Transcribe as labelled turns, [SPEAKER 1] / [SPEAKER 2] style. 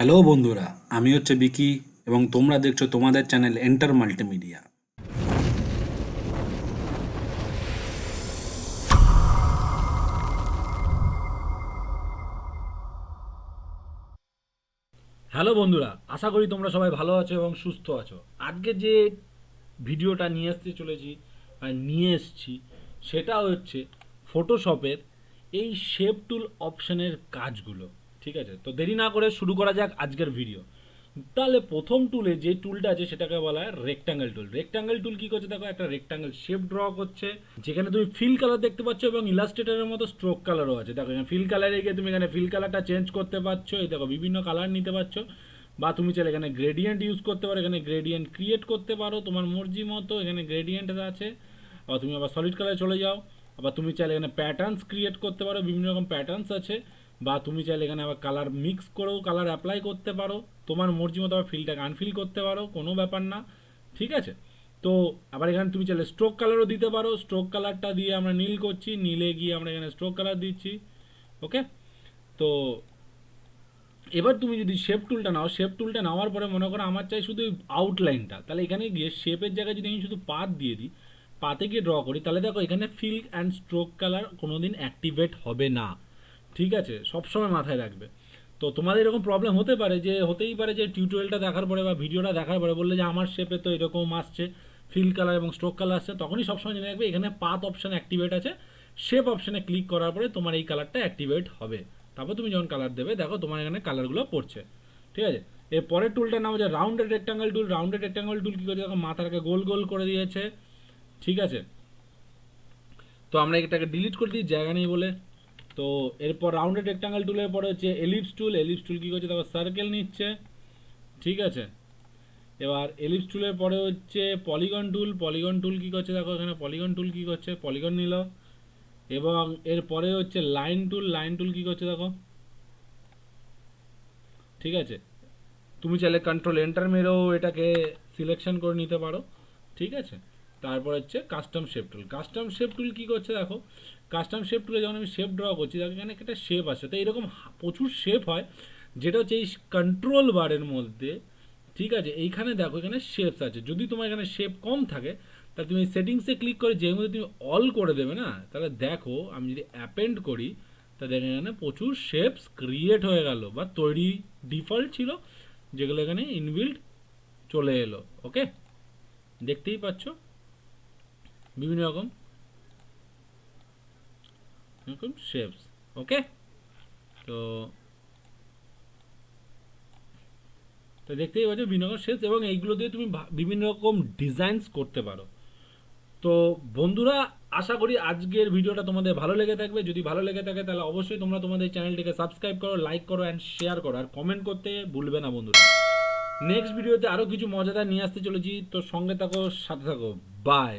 [SPEAKER 1] Hello বন্ধুরা, আমি হচ্ছে বিকি এবং তোমরা দেখছো তোমাদের চ্যানেল এন্টার মাল্টিমিডিয়া।
[SPEAKER 2] হ্যালো বন্ধুরা, আশা করি তোমরা সবাই ভালো আছো এবং সুস্থ আছো। আজকে যে ভিডিওটা নিয়ে আসতে চলেছি নিয়ে এসছি সেটা হচ্ছে ফটোশপের এই শেপ টুল অপশনের কাজগুলো। ঠিক আছে, তো দেরি না করে শুরু করা যাক আজকের ভিডিও। তাহলে প্রথম টুলে যে টুলটা আছে সেটাকে বলা হয় রেক্টাঙ্গেল টুল। রেক্টাঙ্গেল টুল কি করছে দেখো, একটা রেক্টাঙ্গেল শেপ ড্র করছে, যেখানে তুমি ফিল কালার দেখতে পাচ্ছ এবং ইলাস্ট্রেটরের মতো স্ট্রোক কালারও আছে। দেখো এখানে ফিল কালারে গিয়ে তুমি এখানে ফিল কালারটা চেঞ্জ করতে পারছো, এই দেখো বিভিন্ন কালার নিতে পারছো। বা তুমি চাইলে এখানে গ্রেডিয়েন্ট ইউজ করতে পারো, এখানে গ্রেডিয়েন্ট ক্রিয়েট করতে পারো তোমার মর্জি মতো, এখানে গ্রেডিয়েন্ট আছে। আবার তুমি আবার সলিড কালারে চলে যাও। আবার তুমি চাইলে এখানে প্যাটার্নস ক্রিয়েট করতে পারো, বিভিন্ন রকম প্যাটার্নস আছে। বা তুমি চাইলে এখানে আবার কালার মিক্স করেও কালার অ্যাপ্লাই করতে পারো তোমার মর্জি মতো। আবার ফিলটাকে আনফিল করতে পারো, কোনো ব্যাপার না। ঠিক আছে, তো আবার এখানে তুমি চাইলে স্ট্রোক কালারও দিতে পারো। স্ট্রোক কালারটা দিয়ে আমরা নীল করছি, নীলে গিয়ে আমরা এখানে স্ট্রোক কালার দিচ্ছি। ওকে, তো এবার তুমি যদি শেপ টুলটা নাও, শেপ টুলটা নেওয়ার পরে মনে করো আমার চাই শুধু আউটলাইনটা, তাহলে এখানে গিয়ে শেপের জায়গায় যদি আমি শুধু পাত দিয়ে দিই, পাতে গিয়ে ড্র করি, তাহলে দেখো এখানে ফিল অ্যান্ড স্ট্রোক কালার কোনোদিন অ্যাক্টিভেট হবে না। ঠিক আছে, সবসময় মাথায় রাখবে। তো তোমাদের এরকম প্রবলেম হতে পারে, যে হতেই পারে যে টিউটোরিয়ালটা দেখার পরে বা ভিডিওটা দেখার পরে বললে যে আমার শেপে তো এরকম আসছে, ফিল কালার এবং স্ট্রোক কালার আসছে, তখনই সবসময় জেনে রাখবে এখানে পাত অপশান অ্যাক্টিভেট আছে। শেপ অপশানে ক্লিক করার পরে তোমার এই কালারটা অ্যাক্টিভেট হবে। তারপর তুমি যখন কালার দেবে দেখো তোমার এখানে কালারগুলো পড়ছে। ঠিক আছে, এর পরের টুলটার নাম হচ্ছে রাউন্ডেড রেক্টাঙ্গেল টুল। রাউন্ডেড রেক্টাঙ্গেল টুল কী করছে দেখো, মাথাটাকে গোল গোল করে দিয়েছে। ঠিক আছে, তো আমরা এটাকে ডিলিট করে দিই জায়গা নেই বলে। তো এরপর রাউন্ডেড রেক্টাঙ্গেল টুলের পরে হচ্ছে এলিপস টুল। এলিপস টুল কী করছে দেখো, সার্কেল নিচ্ছে। ঠিক আছে, এবার এলিপস টুলের পরে হচ্ছে পলিগন টুল। পলিগন টুল কী করছে দেখো, এখানে পলিগন টুল কী করছে, পলিগন নিল। এবং এরপরে হচ্ছে লাইন টুল। লাইন টুল কী করছে দেখো। ঠিক আছে, তুমি চাইলে কন্ট্রোল এন্টার মেরেও এটাকে সিলেকশন করে নিতে পারো। ঠিক আছে, তারপর হচ্ছে কাস্টম শেপ টুল। কাস্টম শেপ টুল কী করছে দেখো, কাস্টম শেপ টুলে যখন আমি শেপ ড্র করছি দেখো এখানে একটা শেপ আছে। তো এরকম প্রচুর শেপ হয়, যেটা হচ্ছে এই কন্ট্রোল বারের মধ্যে। ঠিক আছে, এইখানে দেখো এখানে শেপস আছে। যদি তোমার এখানে শেপ কম থাকে তাহলে তুমি সেটিংসে ক্লিক করে যেই মধ্যে তুমি অল করে দেবে না, তাহলে দেখো আমি যদি অ্যাপেন্ড করি তাহলে এখানে প্রচুর শেপস ক্রিয়েট হয়ে গেল বা তৈরি ডিফল্ট ছিল, যেগুলো এখানে ইনবিল্ড চলে এলো। ওকে, দেখতেই পাচ্ছ বিভিন্ন রকম এরকম শেপস। ওকে, তো তো দেখতেই পাচ্ছ বিভিন্ন রকম শেপস, এবং এইগুলো দিয়ে তুমি বিভিন্ন রকম ডিজাইনস করতে পারো। তো বন্ধুরা, আশা করি আজকের ভিডিওটা তোমাদের ভালো লেগে থাকবে। যদি ভালো লেগে থাকে তাহলে অবশ্যই তোমরা তোমাদের চ্যানেলটিকে সাবস্ক্রাইব করো, লাইক করো অ্যান্ড শেয়ার করো, আর কমেন্ট করতে ভুলবে না বন্ধুরা। নেক্সট ভিডিওতে আরও কিছু মজাদার নিয়ে আসতে চলেছি, তো সঙ্গে থাকো, সাথে থাকো। বাই।